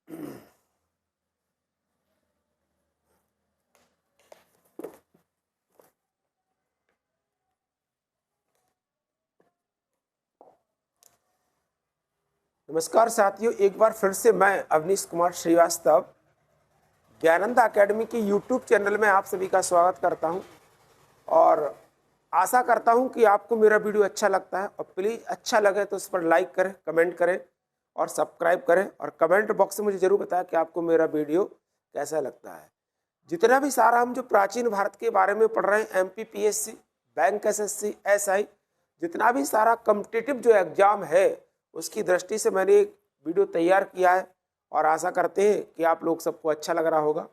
नमस्कार साथियों, एक बार फिर से मैं अवनीश कुमार श्रीवास्तव ज्ञानंद एकेडमी के यूट्यूब चैनल में आप सभी का स्वागत करता हूं और आशा करता हूं कि आपको मेरा वीडियो अच्छा लगता है। और प्लीज़ अच्छा लगे तो उस पर लाइक करें, कमेंट करें और सब्सक्राइब करें और कमेंट बॉक्स में मुझे ज़रूर बताएं कि आपको मेरा वीडियो कैसा लगता है। जितना भी सारा हम जो प्राचीन भारत के बारे में पढ़ रहे हैं, MPPSC, बैंक SSC, SI, जितना भी सारा कॉम्पिटिटिव जो एग्जाम है उसकी दृष्टि से मैंने एक वीडियो तैयार किया है और आशा करते हैं कि आप लोग सबको अच्छा लग रहा होगा।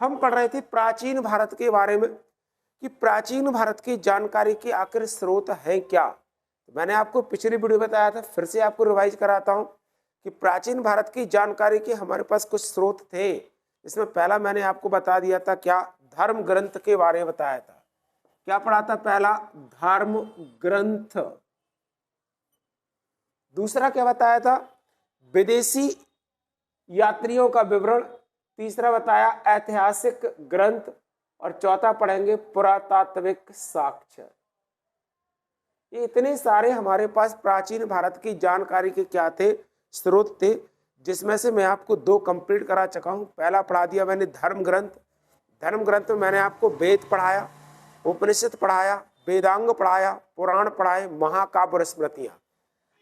हम पढ़ रहे थे प्राचीन भारत के बारे में कि प्राचीन भारत की जानकारी के आखिर स्रोत हैं क्या। तो मैंने आपको पिछली वीडियो बताया था, फिर से आपको रिवाइज कराता हूं कि प्राचीन भारत की जानकारी के हमारे पास कुछ स्रोत थे। इसमें पहला मैंने आपको बता दिया था क्या, धर्म ग्रंथ के बारे में बताया था। क्या पढ़ा था? पहला धर्म ग्रंथ। दूसरा क्या बताया था? विदेशी यात्रियों का विवरण। तीसरा बताया ऐतिहासिक ग्रंथ और चौथा पढ़ेंगे पुरातात्विक साक्ष्य। ये इतने सारे हमारे पास प्राचीन भारत की जानकारी के क्या थे, स्रोत थे, जिसमें से मैं आपको दो कंप्लीट करा चुका हूं। पहला पढ़ा दिया मैंने धर्म ग्रंथ। धर्म ग्रंथ में मैंने आपको वेद पढ़ाया, उपनिषद पढ़ाया, वेदांग पढ़ाया, पुराण पढ़ाए, महाकाव्य और स्मृतियां।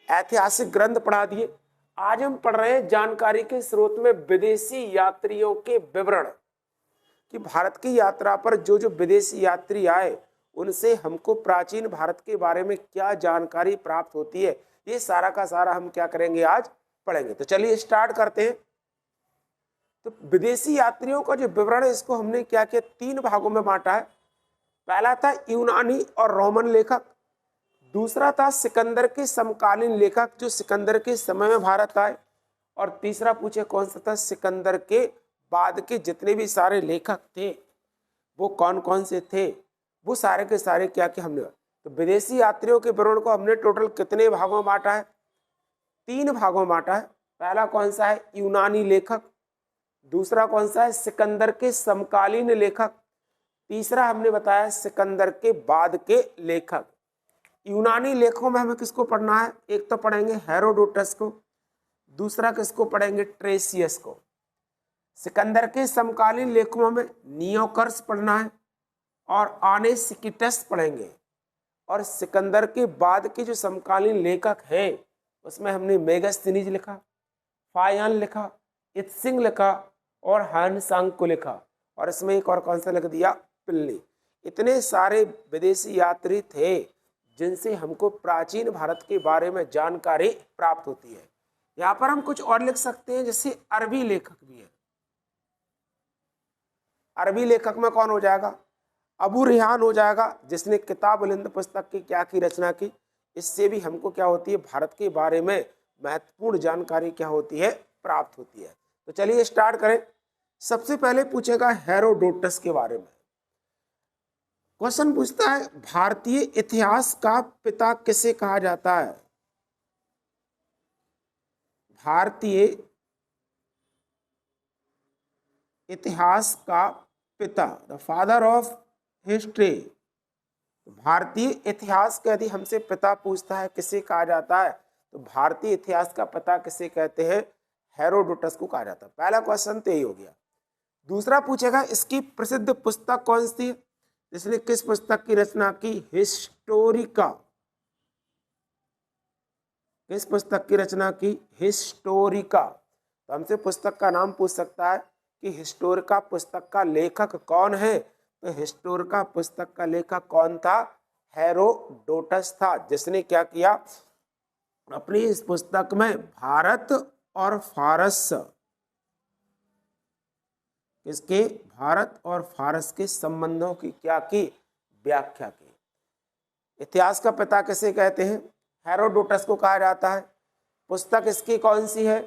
ऐतिहासिक ग्रंथ पढ़ा दिए। आज हम पढ़ रहे हैं जानकारी के स्रोत में विदेशी यात्रियों के विवरण, कि भारत की यात्रा पर जो जो विदेशी यात्री आए उनसे हमको प्राचीन भारत के बारे में क्या जानकारी प्राप्त होती है। ये सारा का सारा हम क्या करेंगे, आज पढ़ेंगे। तो चलिए स्टार्ट करते हैं। तो विदेशी यात्रियों का जो विवरण है इसको हमने क्या किया, तीन भागों में बांटा है। पहला था यूनानी और रोमन लेखक। दूसरा था सिकंदर के समकालीन लेखक जो सिकंदर के समय में भारत आए। और तीसरा पूछे कौन सा था, सिकंदर के बाद के जितने भी सारे लेखक थे वो कौन कौन से थे, वो सारे के सारे क्या क्या हमने। तो विदेशी यात्रियों के विवरण को हमने टोटल कितने भागों में बांटा है? तीन भागों में बांटा है। पहला कौन सा है, यूनानी लेखक। दूसरा कौन सा है, सिकंदर के समकालीन लेखक। तीसरा हमने बताया सिकंदर के बाद के लेखक। यूनानी लेखकों में हमें किसको पढ़ना है? एक तो पढ़ेंगे हेरोडोटस को, दूसरा किसको पढ़ेंगे, ट्रेसियस को। सिकंदर के समकालीन लेखकों में नियोकर्स पढ़ना है और आनेसिकिटस पढ़ेंगे। और सिकंदर के बाद के जो समकालीन लेखक हैं उसमें हमने मेगास्थनीज लिखा, फायान लिखा, इत्सिंग लिखा और हानसांग को लिखा। और इसमें एक और कौन सा लिख दिया, पिल्ली। इतने सारे विदेशी यात्री थे जिनसे हमको प्राचीन भारत के बारे में जानकारी प्राप्त होती है। यहाँ पर हम कुछ और लिख सकते हैं, जैसे अरबी लेखक भी है। अरबी लेखक में कौन हो जाएगा, अबू रेहान हो जाएगा, जिसने किताब हिंद पुस्तक की क्या की रचना की। इससे भी हमको क्या होती है, भारत के बारे में महत्वपूर्ण जानकारी क्या होती है, प्राप्त होती है। तो चलिए स्टार्ट करें। सबसे पहले पूछेगा हेरोडोटस के बारे में। क्वेश्चन पूछता है भारतीय इतिहास का पिता किसे कहा जाता है? भारतीय इतिहास का पिता, द फादर ऑफ हिस्ट्री। भारतीय इतिहास का यदि हमसे पिता पूछता है किसे कहा जाता है, तो भारतीय इतिहास का पिता किसे कहते हैं, हेरोडोटस को कहा जाता है। पहला क्वेश्चन तो यही हो गया। दूसरा पूछेगा इसकी प्रसिद्ध पुस्तक कौन सी, इसने किस पुस्तक की रचना की, हिस्टोरिका। किस पुस्तक की रचना की, हिस्टोरिका। तो हमसे पुस्तक का नाम पूछ सकता है कि हिस्टोरिका पुस्तक का लेखक कौन है। तो हिस्टोरिका पुस्तक का लेखक कौन था, हेरोडोटस था, जिसने क्या किया, अपनी इस पुस्तक में भारत और फारस, इसके भारत और फारस के संबंधों की क्या की, व्याख्या की। इतिहास का पिता किसे कहते हैं, हेरोडोटस को कहा जाता है। पुस्तक इसकी कौन सी है,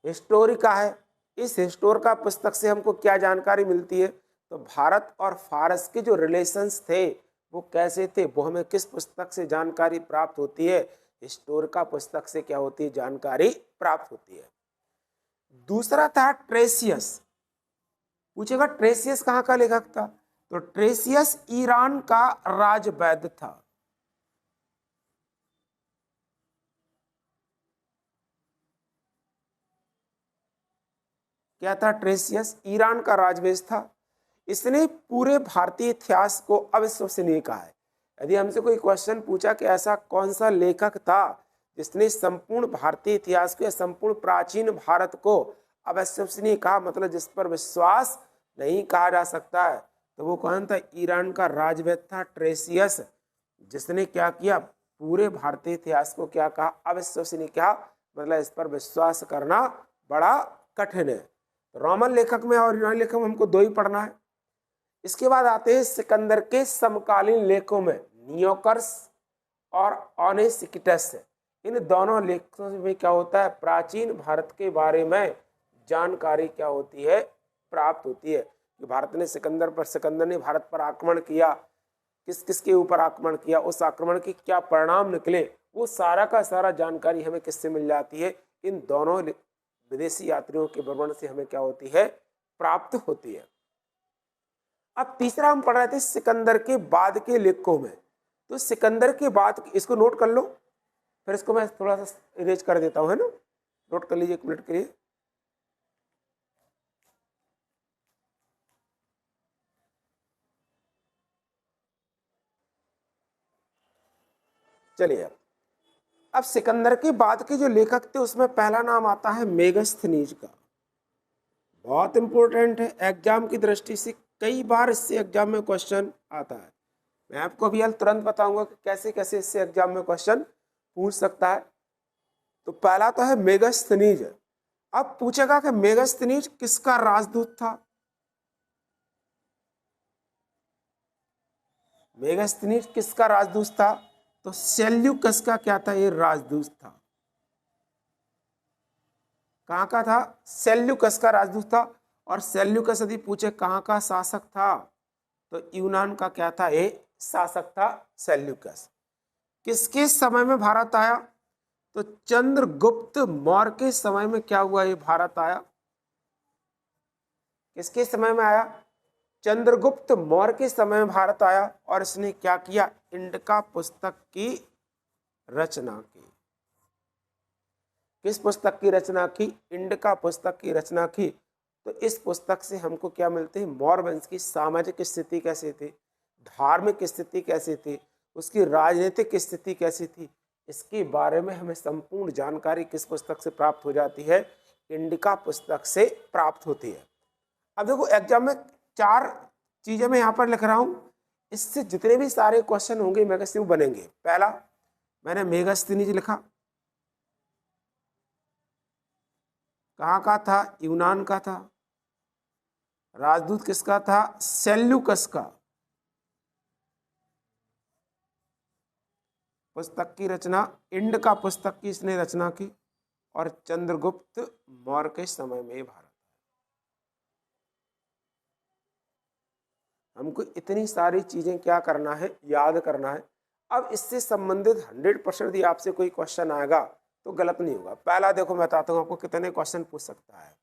हिस्टोरिका है। इस हिस्टोरिका पुस्तक से हमको क्या जानकारी मिलती है, तो भारत और फारस के जो रिलेशंस थे वो कैसे थे, वो हमें किस पुस्तक से जानकारी प्राप्त होती है, हिस्टोरिका पुस्तक से क्या होती है, जानकारी प्राप्त होती है। दूसरा था ट्रेसियस। पूछेगा ट्रेसियस कहाँ का लेखक था, तो ट्रेसियस ईरान का राजवैद्य था। क्या था? ट्रेसियस ईरान का राजवैद्य था। इसने पूरे भारतीय इतिहास को अविश्वसनीय कहा है। यदि हमसे कोई क्वेश्चन पूछा कि ऐसा कौन सा लेखक था जिसने संपूर्ण भारतीय इतिहास को या संपूर्ण प्राचीन भारत को अविश्वसनीय कहा, मतलब जिस पर विश्वास नहीं कहा जा सकता है, तो वो कौन था? ईरान का राजवैद्य था ट्रेसियस, जिसने क्या किया? पूरे भारतीय इतिहास को क्या कहा? अविश्वसनीय कहा, मतलब इस पर विश्वास करना बड़ा कठिन है। रोमन लेखक में और यूनानी लेखक में हमको दो ही पढ़ना है। इसके बाद आते हैं सिकंदर के समकालीन लेखों में नियोकर्स और ऑनेसिक्टस। इन दोनों लेखों में क्या होता है? प्राचीन भारत के बारे में जानकारी क्या होती है? प्राप्त होती है कि सिकंदर ने भारत पर आक्रमण किया, किस किस के ऊपर आक्रमण किया, उस आक्रमण के क्या परिणाम निकले, वो सारा का सारा जानकारी हमें किससे मिल जाती है? इन दोनों विदेशी यात्रियों के विवरण से हमें क्या होती है? प्राप्त होती है। अब तीसरा हम पढ़ रहे थे सिकंदर के बाद के लेखों में। तो सिकंदर के बाद, इसको नोट कर लो, फिर इसको मैं थोड़ा सा इरेज कर देता हूं, है ना? नोट कर लीजिए 1 मिनट के लिए। चलिए, अब सिकंदर के बाद के जो लेखक थे उसमें पहला नाम आता है मेगस्थनीज का। बहुत इंपॉर्टेंट है एग्जाम की दृष्टि से, कई बार इससे एग्जाम में क्वेश्चन आता है। मैं आपको अभी तुरंत बताऊंगा कि कैसे कैसे इससे एग्जाम में क्वेश्चन पूछ सकता है। तो पहला तो है मेगस्थनीज। अब पूछेगा कि मेगस्थनीज किसका राजदूत था? मेगस्थनीज किसका राजदूत था? तो सेल्यूकस का क्या था? ये राजदूत था। कहाँ का था? सेल्यूकस का राजदूत था। और सेल्यूकस यदि पूछे कहाँ का शासक था, तो यूनान का क्या था? ये शासक था सेल्यूकस। किसके समय में भारत आया? तो चंद्रगुप्त मौर्य के समय में क्या हुआ? ये भारत आया। किसके समय में आया? चंद्रगुप्त मौर्य के समय में भारत आया। और इसने क्या किया? इंडिका पुस्तक की रचना की। किस पुस्तक की रचना की? इंडिका पुस्तक की रचना की। तो इस पुस्तक से हमको क्या मिलते हैं? मौर्य वंश की सामाजिक स्थिति कैसी थी, धार्मिक स्थिति कैसी थी, उसकी राजनीतिक स्थिति कैसी थी, इसके बारे में हमें संपूर्ण जानकारी किस पुस्तक से प्राप्त हो जाती है? इंडिका पुस्तक से प्राप्त होती है। अब देखो एग्जाम में 4 चीजें मैं यहाँ पर लिख रहा हूं, इससे जितने भी सारे क्वेश्चन होंगे मेगास्थनीज बनेंगे। पहला मैंने मेगास्थनीज लिखा, कहाँ का था? यूनान का था। राजदूत किसका था? सेल्यूकस का। पुस्तक की रचना इंडिका पुस्तक की इसने रचना की। और चंद्रगुप्त मौर्य के समय में भारत। हमको इतनी सारी चीजें क्या करना है? याद करना है। अब इससे संबंधित 100% यदि आपसे कोई क्वेश्चन आएगा तो गलत नहीं होगा। पहला देखो, मैं बताता हूँ आपको कितने क्वेश्चन पूछ सकता है।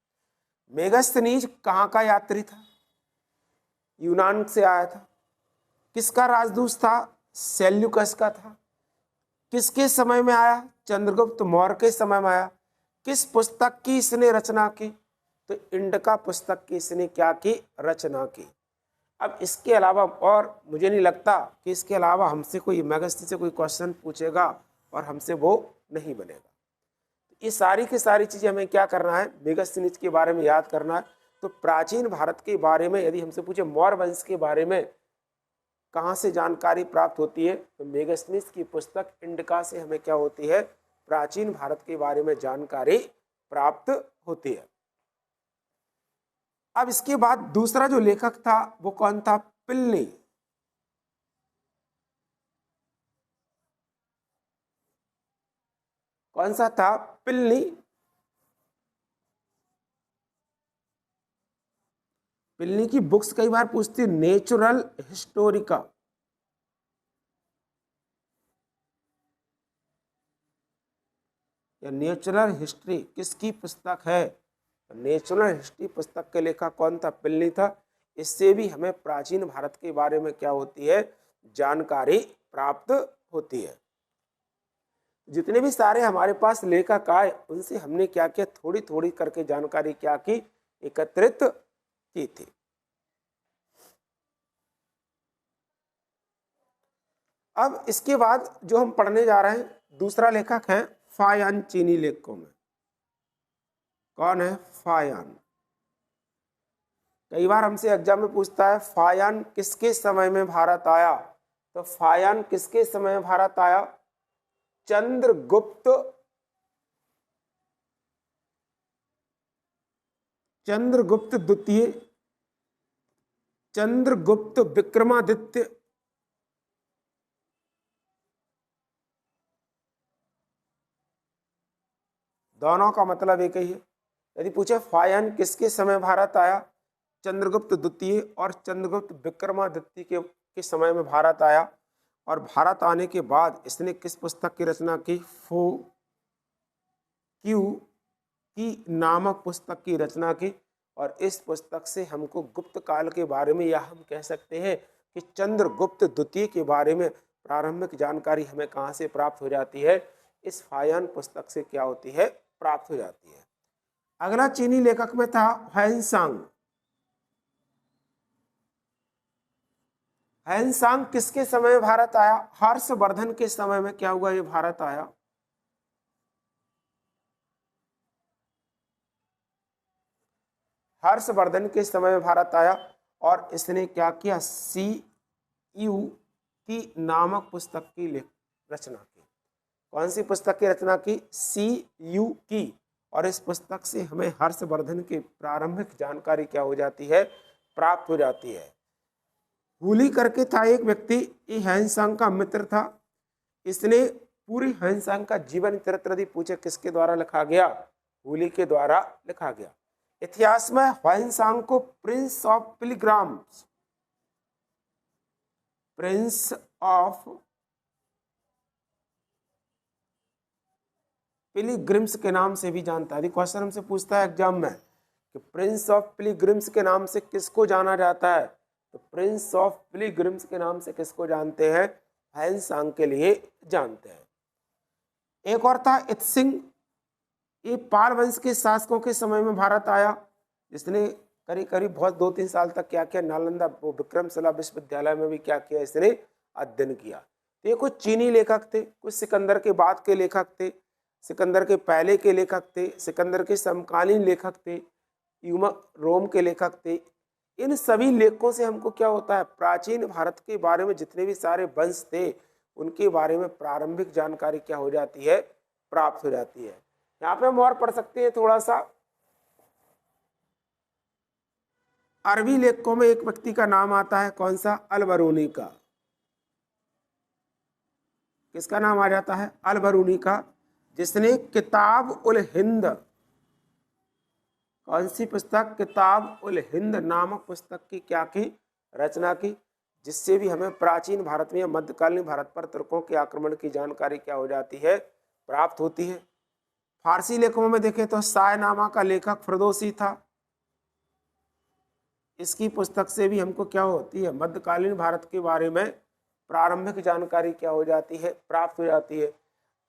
मेगास्थनीज कहाँ का यात्री था? यूनान से आया था। किसका राजदूत था? सेल्यूकस का था। किसके समय में आया? चंद्रगुप्त मौर्य के समय में आया। किस पुस्तक की इसने रचना की? तो इंडिका पुस्तक की इसने क्या की? रचना की। अब इसके अलावा और मुझे नहीं लगता कि इसके अलावा हमसे कोई मेगास्थनीज से कोई क्वेश्चन पूछेगा और हमसे वो नहीं बनेगा। ये सारी की सारी चीजें हमें क्या करना है? मेगास्थनीज के बारे में याद करना है। तो प्राचीन भारत के बारे में यदि हमसे पूछे मौर्य वंश के बारे में कहाँ से जानकारी प्राप्त होती है, तो मेगास्थनीज की पुस्तक इंडिका से हमें क्या होती है? प्राचीन भारत के बारे में जानकारी प्राप्त होती है। अब इसके बाद दूसरा जो लेखक था वो कौन था? प्लिनी। कौन सा था? प्लिनी। प्लिनी की बुक्स कई बार पूछती, नेचुरल हिस्टोरिका। या नेचुरल हिस्ट्री किसकी पुस्तक है? नेशनल हिस्ट्री पुस्तक के लेखक कौन था? प्लिनी था। इससे भी हमें प्राचीन भारत के बारे में क्या होती है? जानकारी प्राप्त होती है। जितने भी सारे हमारे पास लेखक आए उनसे हमने क्या किया? थोड़ी थोड़ी करके जानकारी क्या की? एकत्रित की थी। अब इसके बाद जो हम पढ़ने जा रहे हैं, दूसरा लेखक है फायान। चीनी लेखकों में कौन है? फायान। कई बार हमसे एग्जाम में पूछता है फायान किसके समय में भारत आया? तो फायान किसके समय में भारत आया? चंद्रगुप्त द्वितीय, चंद्रगुप्त विक्रमादित्य, दोनों का मतलब एक ही है। यदि पूछे फायान किसके समय भारत आया? चंद्रगुप्त द्वितीय और चंद्रगुप्त विक्रमादित्य के समय में भारत आया। और भारत आने के बाद इसने किस पुस्तक की रचना की? फो क्यू की नामक पुस्तक की रचना की। और इस पुस्तक से हमको गुप्त काल के बारे में, या हम कह सकते हैं कि चंद्रगुप्त द्वितीय के बारे में प्रारंभिक जानकारी हमें कहाँ से प्राप्त हो जाती है? इस फायान पुस्तक से क्या होती है? प्राप्त हो जाती है। अगला चीनी लेखक में था ह्वेनसांग। ह्वेनसांग किसके समय में भारत आया? हर्षवर्धन के समय में क्या हुआ? ये भारत आया। हर्षवर्धन के समय में भारत आया और इसने क्या किया? CU की नामक पुस्तक की रचना की। कौन सी पुस्तक की रचना की? CU की। और इस पुस्तक से हमें हर्षवर्धन की प्रारंभिक जानकारी क्या हो जाती है? प्राप्त हो जाती है। हुली करके था एक व्यक्ति, ये ह्वेनसांग का मित्र था। इसने पूरी ह्वेनसांग का जीवन चरित्र यदि पूछे किसके द्वारा लिखा गया? हुली के द्वारा लिखा गया। इतिहास में ह्वेनसांग को Prince of pilgrims, Prince of pilgrims के नाम से भी जानता है। क्वेश्चन हमसे पूछता है एग्जाम में कि प्रिंस ऑफ पिलग्रिम्स के नाम से किसको जाना जाता है? तो प्रिंस ऑफ पिलग्रिम्स के नाम से किसको जानते हैं? ह्वेनसांग के लिए जानते हैं। एक और था इत्सिंग। ये पाल वंश के शासकों के समय में भारत आया, जिसने करीब करीब बहुत 2-3 साल तक क्या किया? नालंदा विक्रमशिला विश्वविद्यालय में भी क्या किया? इसने अध्ययन किया। तो ये कुछ चीनी लेखक थे, कुछ सिकंदर के बाद के लेखक थे, सिकंदर के पहले के लेखक थे, सिकंदर के समकालीन लेखक थे, रोम के लेखक थे। इन सभी लेखकों से हमको क्या होता है? प्राचीन भारत के बारे में जितने भी सारे वंश थे उनके बारे में प्रारंभिक जानकारी क्या हो जाती है? प्राप्त हो जाती है। यहाँ पे हम और पढ़ सकते हैं थोड़ा सा। अरबी लेखकों में एक व्यक्ति का नाम आता है, कौन सा? अल-बरूनी का। किसका नाम आ जाता है? अल-बरूनी का, जिसने किताब उल हिंद, कौन सी पुस्तक? किताब उल हिंद नामक पुस्तक की क्या की? रचना की। जिससे भी हमें प्राचीन भारत में या मध्यकालीन भारत पर तुर्कों के आक्रमण की जानकारी क्या हो जाती है? प्राप्त होती है। फारसी लेखकों में देखें तो शाहनामा का लेखक फिरदौसी था। इसकी पुस्तक से भी हमको क्या होती है? मध्यकालीन भारत के बारे में प्रारंभिक जानकारी क्या हो जाती है? प्राप्त हो जाती है।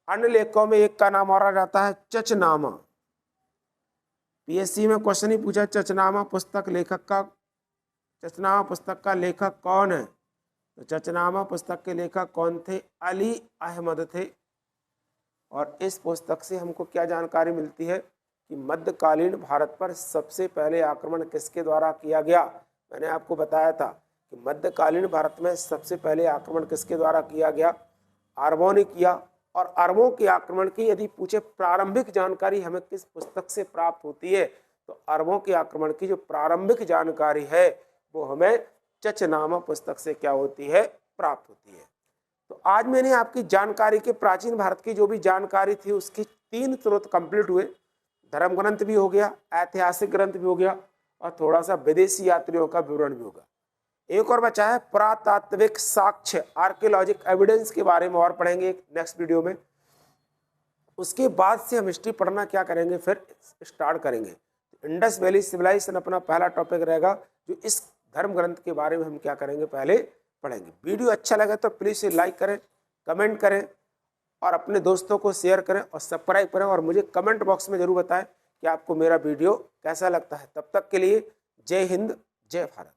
अन्य लेखकों में एक का नाम और आ जाता है चचनामा। PSC में क्वेश्चन ही पूछा चचनामा पुस्तक लेखक का, चचनामा पुस्तक का लेखक कौन है? तो चचनामा पुस्तक के लेखक कौन थे? अली अहमद थे। और इस पुस्तक से हमको क्या जानकारी मिलती है कि मध्यकालीन भारत पर सबसे पहले आक्रमण किसके द्वारा किया गया? मैंने आपको बताया था कि मध्यकालीन भारत में सबसे पहले आक्रमण किसके द्वारा किया गया? अरबों ने किया। और अरबों के आक्रमण की यदि पूछे प्रारंभिक जानकारी हमें किस पुस्तक से प्राप्त होती है? तो अरबों के आक्रमण की जो प्रारंभिक जानकारी है वो हमें चचनामा पुस्तक से क्या होती है? प्राप्त होती है। तो आज मैंने आपकी जानकारी के प्राचीन भारत की जो भी जानकारी थी उसके 3 स्रोत कंप्लीट हुए। धर्म ग्रंथ भी हो गया, ऐतिहासिक ग्रंथ भी हो गया और थोड़ा सा विदेशी यात्रियों का विवरण भी होगा। एक और बचा है पुरातात्विक साक्ष्य, आर्कियोलॉजिक एविडेंस के बारे में और पढ़ेंगे नेक्स्ट वीडियो में। उसके बाद से हम हिस्ट्री पढ़ना क्या करेंगे? फिर स्टार्ट करेंगे। इंडस वैली सिविलाइजेशन अपना पहला टॉपिक रहेगा, जो इस धर्म ग्रंथ के बारे में हम क्या करेंगे, पहले पढ़ेंगे। वीडियो अच्छा लगे तो प्लीज लाइक करें, कमेंट करें और अपने दोस्तों को शेयर करें और सब्सक्राइब करें, और मुझे कमेंट बॉक्स में जरूर बताएं कि आपको मेरा वीडियो कैसा लगता है। तब तक के लिए जय हिंद, जय भारत।